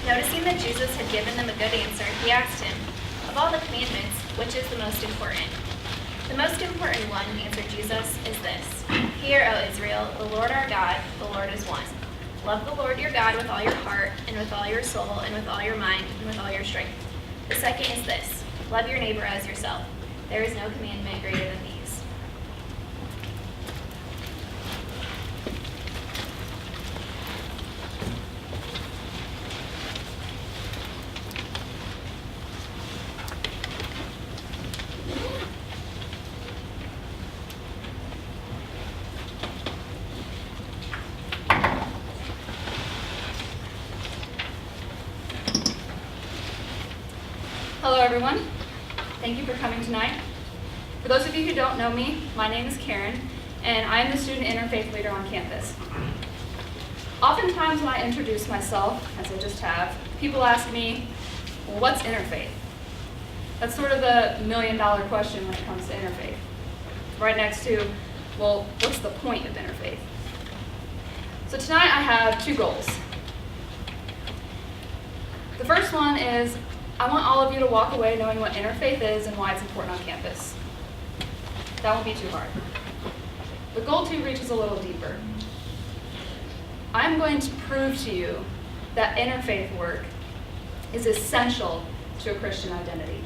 Noticing that Jesus had given them a good answer, he asked him, "Of all the commandments, which is the most important?" "The most important one," answered Jesus, "is this. Hear, O Israel, the Lord our God, the Lord is one. Love the Lord your God with all your heart, and with all your soul, and with all your mind, and with all your strength. The second is this. Love your neighbor as yourself. There is no commandment greater than these." Hello everyone, thank you for coming tonight. For those of you who don't know me, my name is Caryn, and I am the student interfaith leader on campus. Oftentimes when I introduce myself, as I just have, people ask me, well, what's interfaith? That's sort of the million-dollar question when it comes to interfaith. Right next to, well, what's the point of interfaith? So tonight I have two goals. The first one is I want all of you to walk away knowing what interfaith is and why it's important on campus. That won't be too hard. But goal 2 reaches a little deeper. I'm going to prove to you that interfaith work is essential to a Christian identity.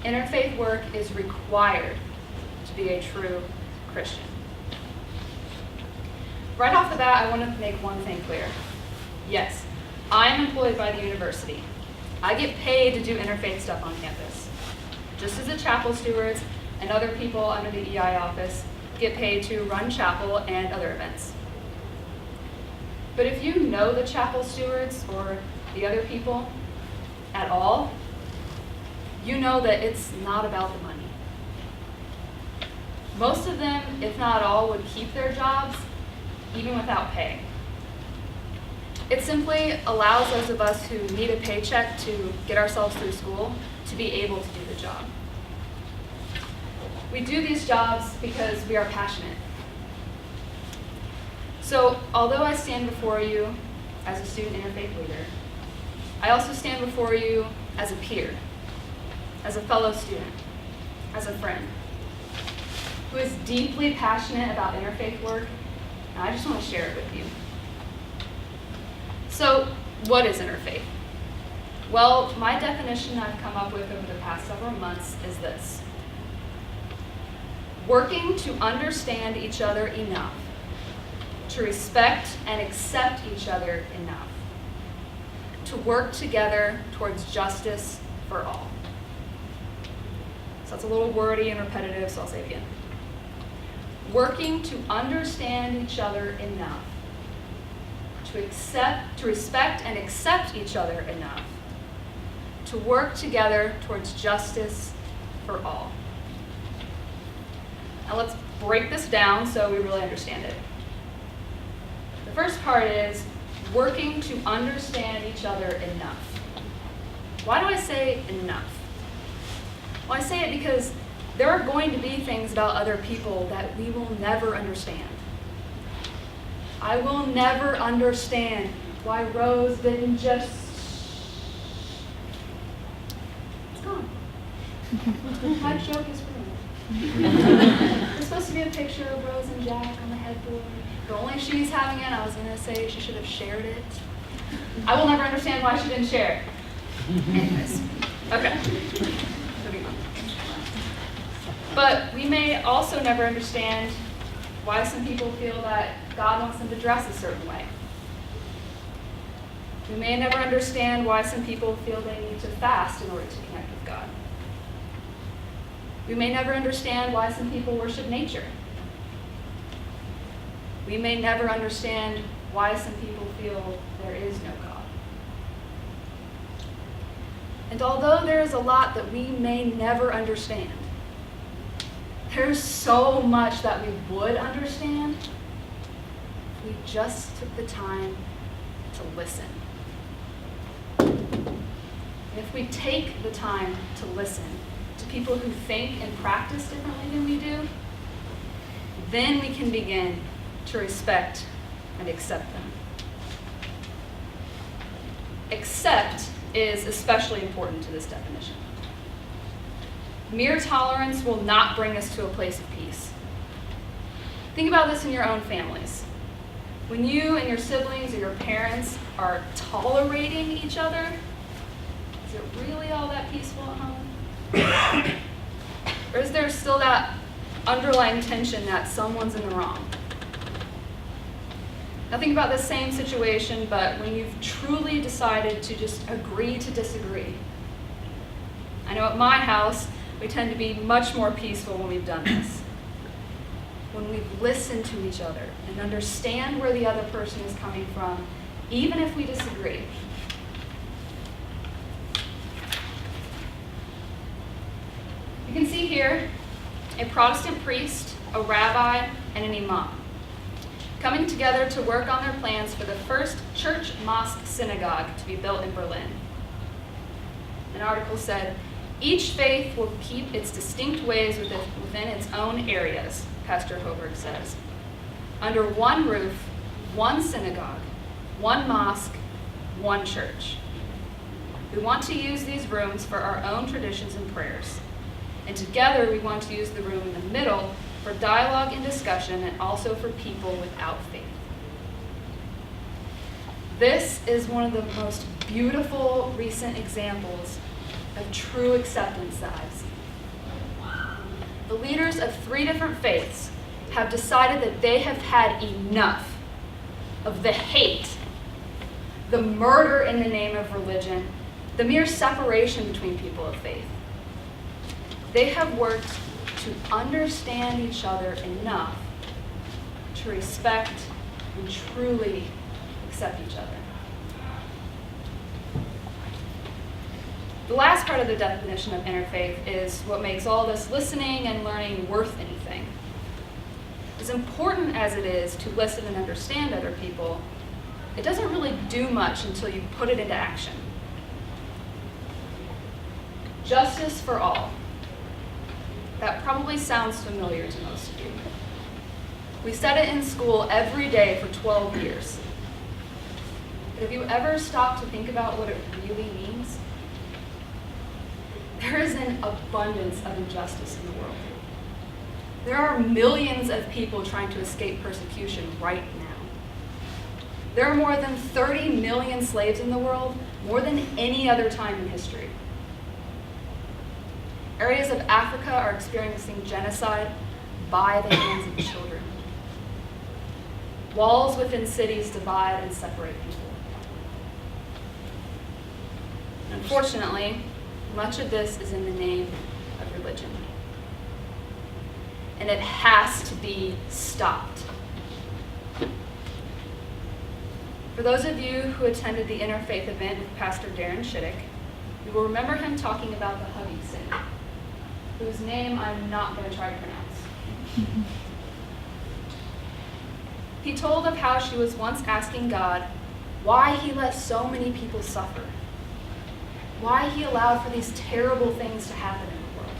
Interfaith work is required to be a true Christian. Right off the bat, I want to make one thing clear. Yes, I am employed by the university. I get paid to do interfaith stuff on campus, just as the chapel stewards and other people under the EI office get paid to run chapel and other events. But if you know the chapel stewards or the other people at all, you know that it's not about the money. Most of them, if not all, would keep their jobs even without pay. It simply allows those of us who need a paycheck to get ourselves through school to be able to do the job. We do these jobs because we are passionate. So, although I stand before you as a student interfaith leader, I also stand before you as a peer, as a fellow student, as a friend, who is deeply passionate about interfaith work, and I just want to share it with you. So, what is interfaith? Well, my definition I've come up with over the past several months is this: working to understand each other enough, to respect and accept each other enough, to work together towards justice for all. So that's a little wordy and repetitive, so I'll say it again. Working to understand each other enough, to respect and accept each other enough, to work together towards justice for all. Now let's break this down so we really understand it. The first part is working to understand each other enough. Why do I say enough? Well, I say it because there are going to be things about other people that we will never understand. I will never understand why Rose didn't just... It's gone. My joke is ruined. There's supposed to be a picture of Rose and Jack on the headboard. If only she's having it, I was going to say she should have shared it. I will never understand why she didn't share it. Anyways, okay. Moving on. But we may also never understand why some people feel that God wants them to dress a certain way. We may never understand why some people feel they need to fast in order to connect with God. We may never understand why some people worship nature. We may never understand why some people feel there is no God. And although there is a lot that we may never understand, there's so much that we would understand if we just took the time to listen. If we take the time to listen to people who think and practice differently than we do, then we can begin to respect and accept them. Except is especially important to this definition. Mere tolerance will not bring us to a place of peace. Think about this in your own families. When you and your siblings or your parents are tolerating each other, is it really all that peaceful at home? Or is there still that underlying tension that someone's in the wrong? Now think about the same situation, but when you've truly decided to just agree to disagree. I know at my house, we tend to be much more peaceful when we've done this. When we've listened to each other and understand where the other person is coming from, even if we disagree. You can see here a Protestant priest, a rabbi, and an imam coming together to work on their plans for the first church mosque synagogue to be built in Berlin. An article said, "Each faith will keep its distinct ways within its own areas," Pastor Hoberg says. "Under one roof, one synagogue, one mosque, one church. We want to use these rooms for our own traditions and prayers. And together we want to use the room in the middle for dialogue and discussion, and also for people without faith." This is one of the most beautiful recent examples of true acceptance that I've seen. The leaders of 3 different faiths have decided that they have had enough of the hate, the murder in the name of religion, the mere separation between people of faith. They have worked to understand each other enough to respect and truly accept each other. The last part of the definition of interfaith is what makes all this listening and learning worth anything. As important as it is to listen and understand other people, it doesn't really do much until you put it into action. Justice for all. That probably sounds familiar to most of you. We said it in school every day for 12 years. But have you ever stopped to think about what it really means? There is an abundance of injustice in the world. There are millions of people trying to escape persecution right now. There are more than 30 million slaves in the world, more than any other time in history. Areas of Africa are experiencing genocide by the hands of children. Walls within cities divide and separate people. Unfortunately, much of this is in the name of religion. And it has to be stopped. For those of you who attended the Interfaith event with Pastor Darren Shiddick, you will remember him talking about the hugging sin, whose name I'm not going to try to pronounce. He told of how she was once asking God why he let so many people suffer, why he allowed for these terrible things to happen in the world.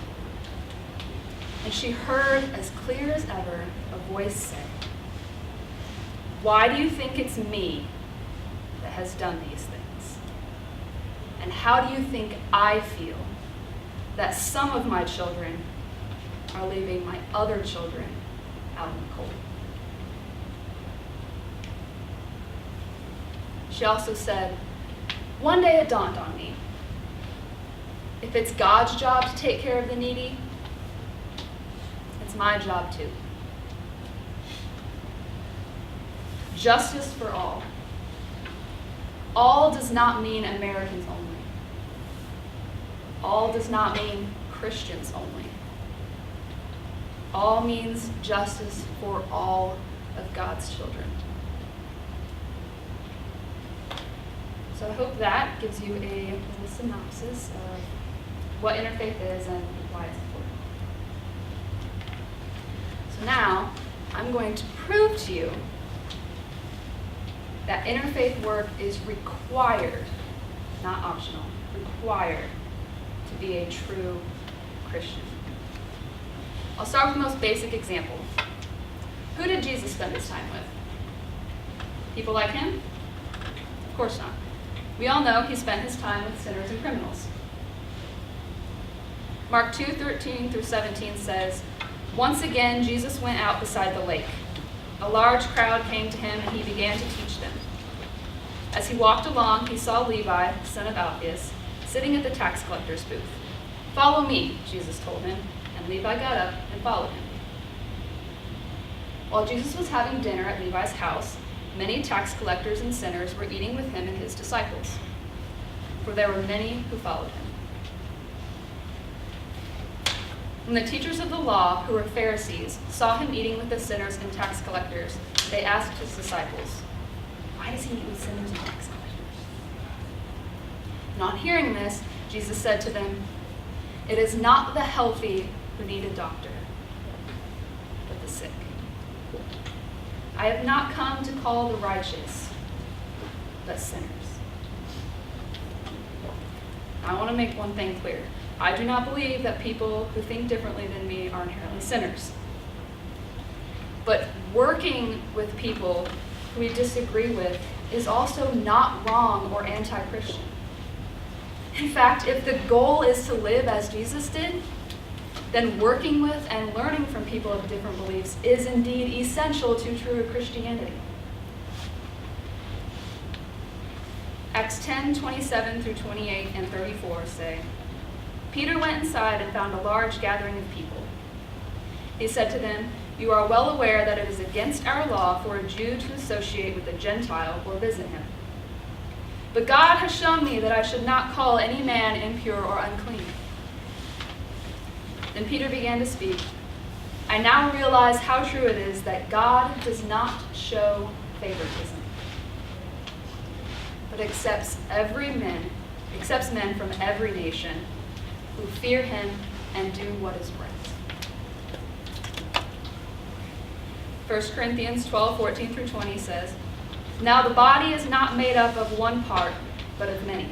And she heard, as clear as ever, a voice say, "Why do you think it's me that has done these things? And how do you think I feel that some of my children are leaving my other children out in the cold?" She also said, "One day it dawned on me. If it's God's job to take care of the needy, it's my job too." Justice for all. All does not mean Americans only. All does not mean Christians only. All means justice for all of God's children. So I hope that gives you a little synopsis of what interfaith is and why it's important. So now, I'm going to prove to you that interfaith work is required, not optional, required to be a true Christian. I'll start with the most basic example. Who did Jesus spend his time with? People like him? Of course not. We all know he spent his time with sinners and criminals. Mark 2:13 through 17 says, "Once again Jesus went out beside the lake. A large crowd came to him, and he began to teach them. As he walked along, he saw Levi, son of Alphaeus, sitting at the tax collector's booth. 'Follow me,' Jesus told him, and Levi got up and followed him. While Jesus was having dinner at Levi's house, many tax collectors and sinners were eating with him and his disciples, for there were many who followed him. When the teachers of the law, who were Pharisees, saw him eating with the sinners and tax collectors, they asked his disciples, 'Why does he eat with sinners and tax collectors?' Not hearing this, Jesus said to them, 'It is not the healthy who need a doctor, but the sick. I have not come to call the righteous, but sinners.'" I want to make one thing clear. I do not believe that people who think differently than me are inherently sinners. But working with people who we disagree with is also not wrong or anti-Christian. In fact, if the goal is to live as Jesus did, then working with and learning from people of different beliefs is indeed essential to true Christianity. Acts 10:27 through 28 and 34 say, "Peter went inside and found a large gathering of people. He said to them, 'You are well aware that it is against our law for a Jew to associate with a Gentile or visit him. But God has shown me that I should not call any man impure or unclean.' Then Peter began to speak. 'I now realize how true it is that God does not show favoritism, but accepts men from every nation who fear him and do what is right.'" 1 Corinthians 12:14 through 20 says, "Now the body is not made up of one part, but of many.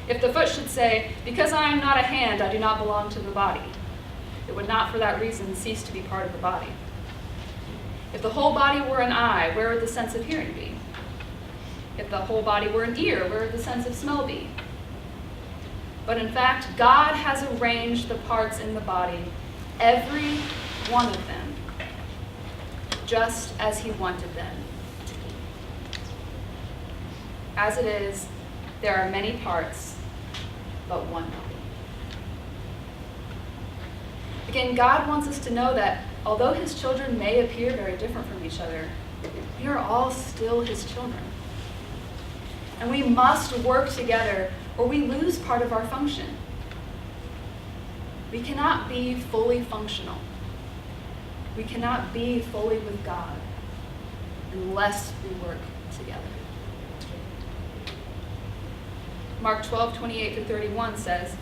If the foot should say, 'Because I am not a hand, I do not belong to the body,' it would not for that reason cease to be part of the body. If the whole body were an eye, where would the sense of hearing be? If the whole body were an ear, where would the sense of smell be? But in fact, God has arranged the parts in the body, every one of them, just as he wanted them to be. As it is, there are many parts, but one body." Again, God wants us to know that although his children may appear very different from each other, we are all still his children. And we must work together or we lose part of our function. We cannot be fully functional. We cannot be fully with God unless we work together. Mark 12:28 through 31 says,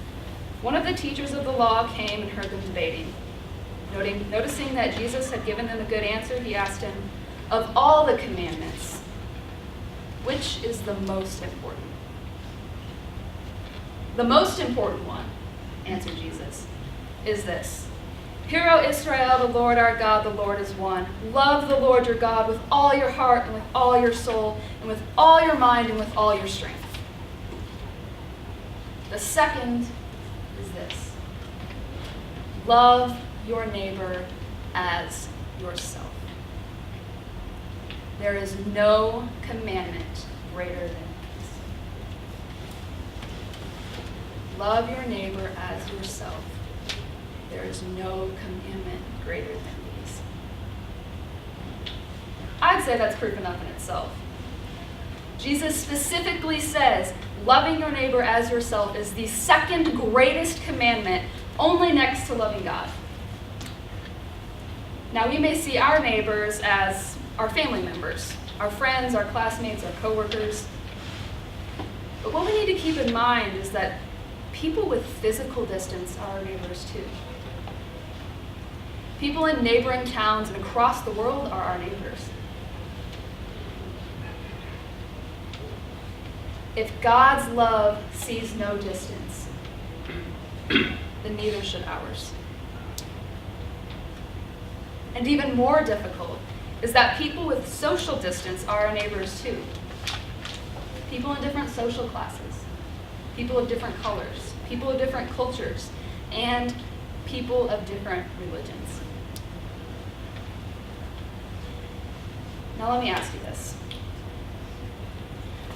"One of the teachers of the law came and heard them debating. Noticing that Jesus had given them a good answer, he asked him, 'Of all the commandments, which is the most important?' 'The most important one,' answered Jesus, 'is this: Hear, O Israel, the Lord our God, the Lord is one. Love the Lord your God with all your heart and with all your soul and with all your mind and with all your strength. The second is this: love your neighbor as yourself. There is no commandment greater than this. Love your neighbor as yourself. There is no commandment greater than these." I'd say that's proof enough in itself. Jesus specifically says loving your neighbor as yourself is the second greatest commandment, only next to loving God. Now, we may see our neighbors as our family members, our friends, our classmates, our coworkers. But what we need to keep in mind is that people with physical distance are our neighbors too. People in neighboring towns and across the world are our neighbors. If God's love sees no distance, then neither should ours. And even more difficult is that people with social distance are our neighbors too. people in different social classes, people of different colors, people of different cultures, and people of different religions. Now let me ask you this.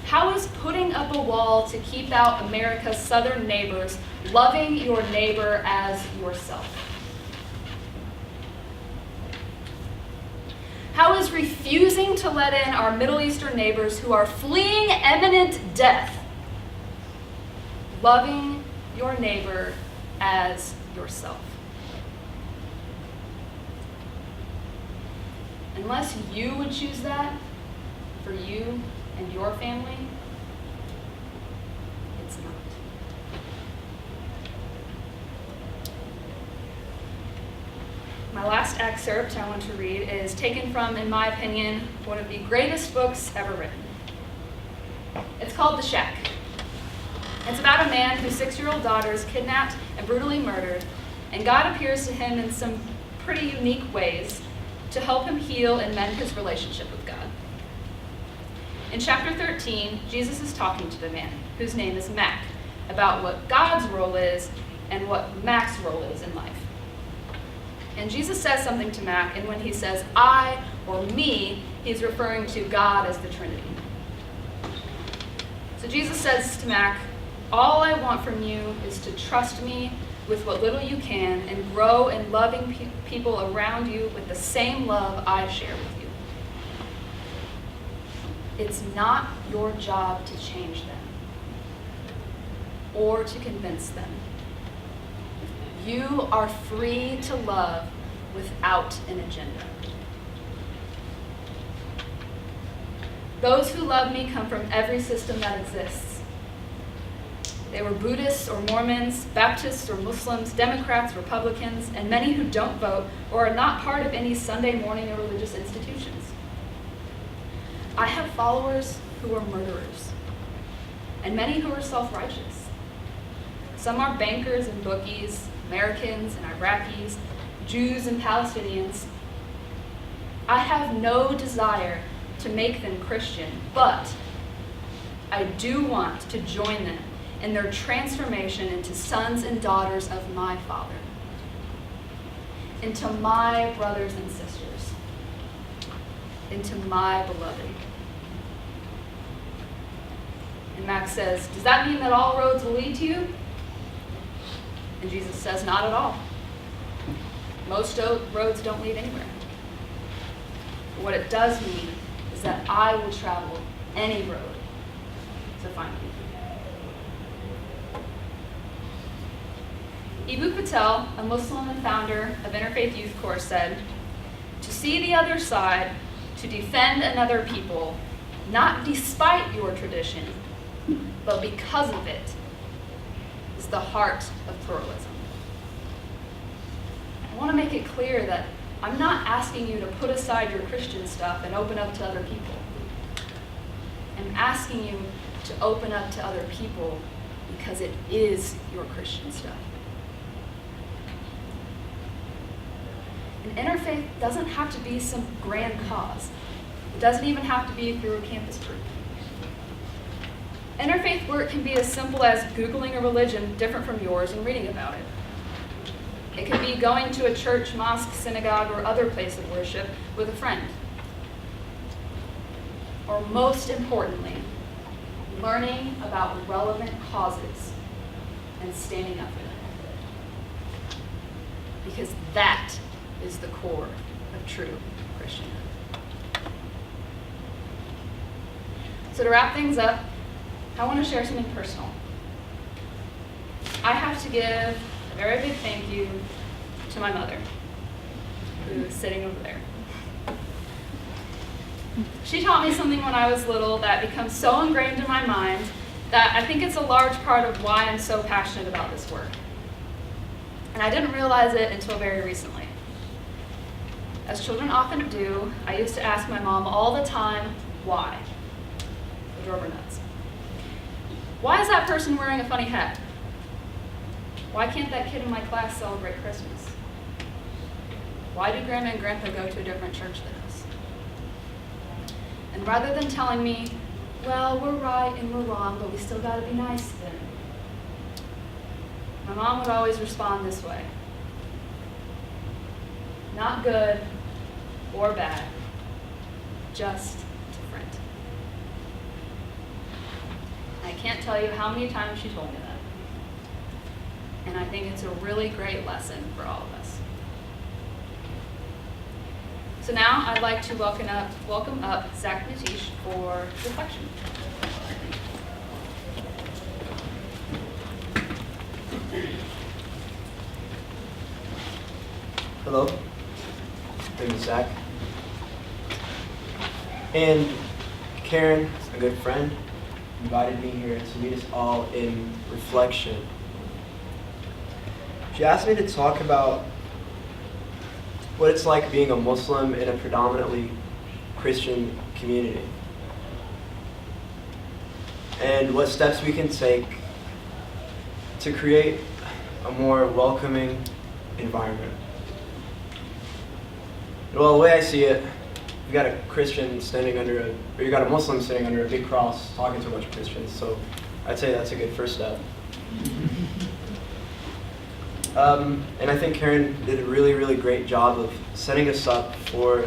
How is putting up a wall to keep out America's southern neighbors loving your neighbor as yourself? How is refusing to let in our Middle Eastern neighbors who are fleeing imminent death loving your neighbor as yourself? Unless you would choose that for you and your family, it's not. My last excerpt I want to read is taken from, in my opinion, one of the greatest books ever written. It's called The Shack. It's about a man whose 6-year-old daughter is kidnapped and brutally murdered, and God appears to him in some pretty unique ways to help him heal and mend his relationship with God. In chapter 13, Jesus is talking to the man, whose name is Mac, about what God's role is and what Mac's role is in life. And Jesus says something to Mac, and when he says I or me, he's referring to God as the Trinity. So Jesus says to Mac, all I want from you is to trust me with what little you can and grow in loving people around you with the same love I share with you. It's not your job to change them or to convince them. You are free to love without an agenda. Those who love me come from every system that exists. They were Buddhists or Mormons, Baptists or Muslims, Democrats, Republicans, and many who don't vote or are not part of any Sunday morning or religious institutions. I have followers who are murderers, and many who are self-righteous. Some are bankers and bookies, Americans and Iraqis, Jews and Palestinians. I have no desire to make them Christian, but I do want to join them in their transformation into sons and daughters of my Father, into my brothers and sisters, into my beloved. And Max says, does that mean that all roads will lead to you? And Jesus says, not at all. Most roads don't lead anywhere. But what it does mean is that I will travel any road to find you. Eboo Patel, a Muslim and founder of Interfaith Youth Corps, said, to see the other side, to defend another people, not despite your tradition, but because of it, is the heart of pluralism. I want to make it clear that I'm not asking you to put aside your Christian stuff and open up to other people. I'm asking you to open up to other people because it is your Christian stuff. And interfaith doesn't have to be some grand cause. It doesn't even have to be through a campus group. Interfaith work can be as simple as Googling a religion different from yours and reading about it. It could be going to a church, mosque, synagogue, or other place of worship with a friend. Or most importantly, learning about relevant causes and standing up for them. Because that is the core of true Christianhood. So to wrap things up, I want to share something personal. I have to give a very big thank you to my mother, who is sitting over there. She taught me something when I was little that becomes so ingrained in my mind that I think it's a large part of why I'm so passionate about this work. And I didn't realize it until very recently. As children often do, I used to ask my mom all the time, why? It drove her nuts. Why is that person wearing a funny hat? Why can't that kid in my class celebrate Christmas? Why do Grandma and Grandpa go to a different church than us? And rather than telling me, well, we're right and we're wrong, but we still gotta be nice to them. My mom would always respond this way. Not good or bad, just different. I can't tell you how many times she told me that. And I think it's a really great lesson for all of us. So now I'd like to welcome up Zach Mitiche for reflection. Hello, my name is Zach. And Caryn, a good friend, invited me here to lead us all in reflection. She asked me to talk about what it's like being a Muslim in a predominantly Christian community, and what steps we can take to create a more welcoming environment. Well, the way I see it, you got a Muslim standing under a big cross talking to a bunch of Christians, so I'd say that's a good first step. And I think Caryn did a really, really great job of setting us up for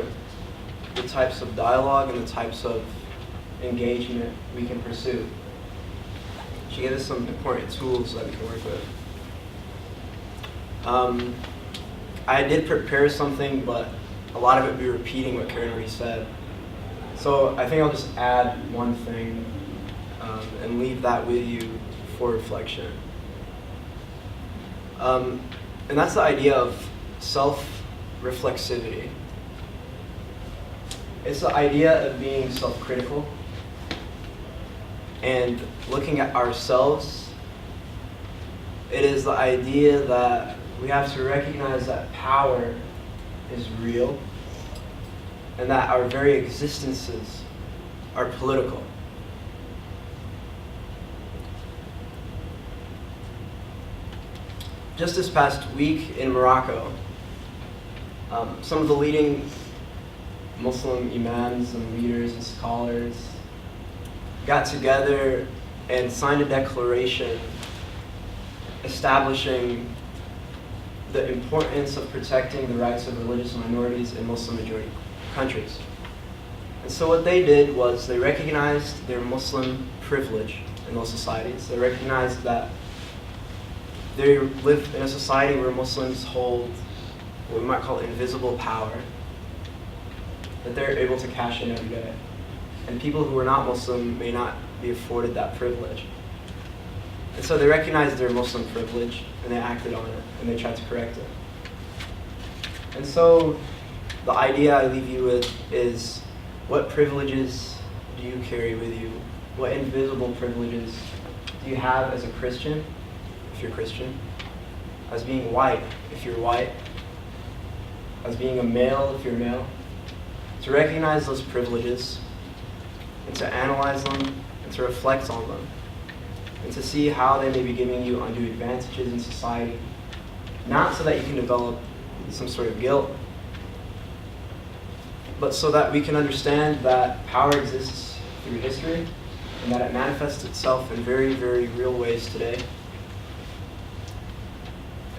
the types of dialogue and the types of engagement we can pursue. She gave us some important tools that we can work with. I did prepare something, but a lot of it would be repeating what Caryn already said. So I think I'll just add one thing and leave that with you for reflection. And that's the idea of self-reflexivity. It's the idea of being self-critical and looking at ourselves. It is the idea that we have to recognize that power is real and that our very existences are political. Just this past week in Morocco, some of the leading Muslim imams and leaders and scholars got together and signed a declaration establishing the importance of protecting the rights of religious minorities in Muslim-majority countries. And so what they did was they recognized their Muslim privilege in those societies. They recognized that they live in a society where Muslims hold what we might call invisible power, that they're able to cash in every day. And people who are not Muslim may not be afforded that privilege. And so they recognized their Muslim privilege and they acted on it and they tried to correct it. And so the idea I leave you with is, what privileges do you carry with you? What invisible privileges do you have as a Christian, if you're Christian? As being white, if you're white? As being a male, if you're male? To recognize those privileges and to analyze them and to reflect on them and to see how they may be giving you undue advantages in society, not so that you can develop some sort of guilt, but so that we can understand that power exists through history and that it manifests itself in very, very real ways today.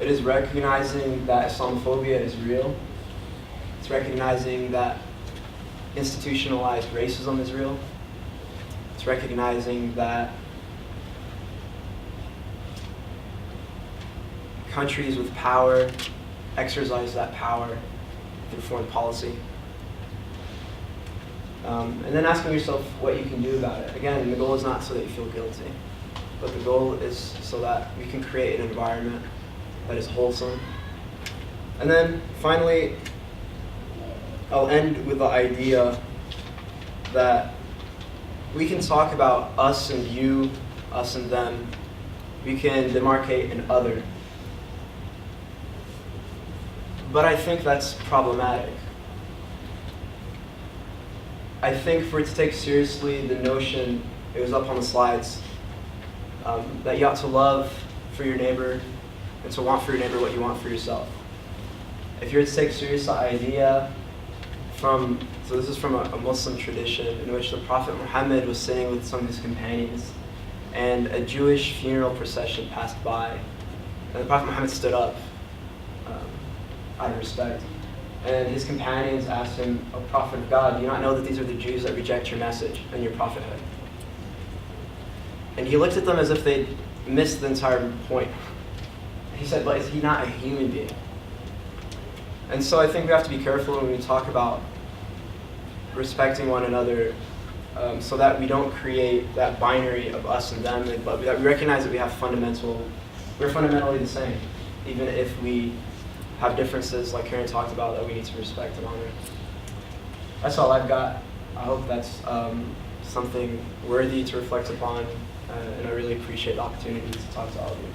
It is recognizing that Islamophobia is real. It's recognizing that institutionalized racism is real. It's recognizing that countries with power exercise that power through foreign policy. And then asking yourself what you can do about it. Again, the goal is not so that you feel guilty, but the goal is so that we can create an environment that is wholesome. And then finally, I'll end with the idea that we can talk about us and you, us and them. We can demarcate an other. But I think that's problematic. I think for it to take seriously the notion, it was up on the slides, that you ought to love for your neighbor and to want for your neighbor what you want for yourself. If you're to take serious the idea this is from a Muslim tradition in which the Prophet Muhammad was sitting with some of his companions, and a Jewish funeral procession passed by, and the Prophet Muhammad stood up out of respect. And his companions asked him, "O Prophet of God, do you not know that these are the Jews that reject your message and your prophethood?" And he looked at them as if they'd missed the entire point. He said, "But is he not a human being?" And so I think we have to be careful when we talk about respecting one another, so that we don't create that binary of us and them, but that we recognize that we're fundamentally the same, even if we have differences like Caryn talked about that we need to respect and honor. That's all I've got. I hope that's something worthy to reflect upon, and I really appreciate the opportunity to talk to all of you.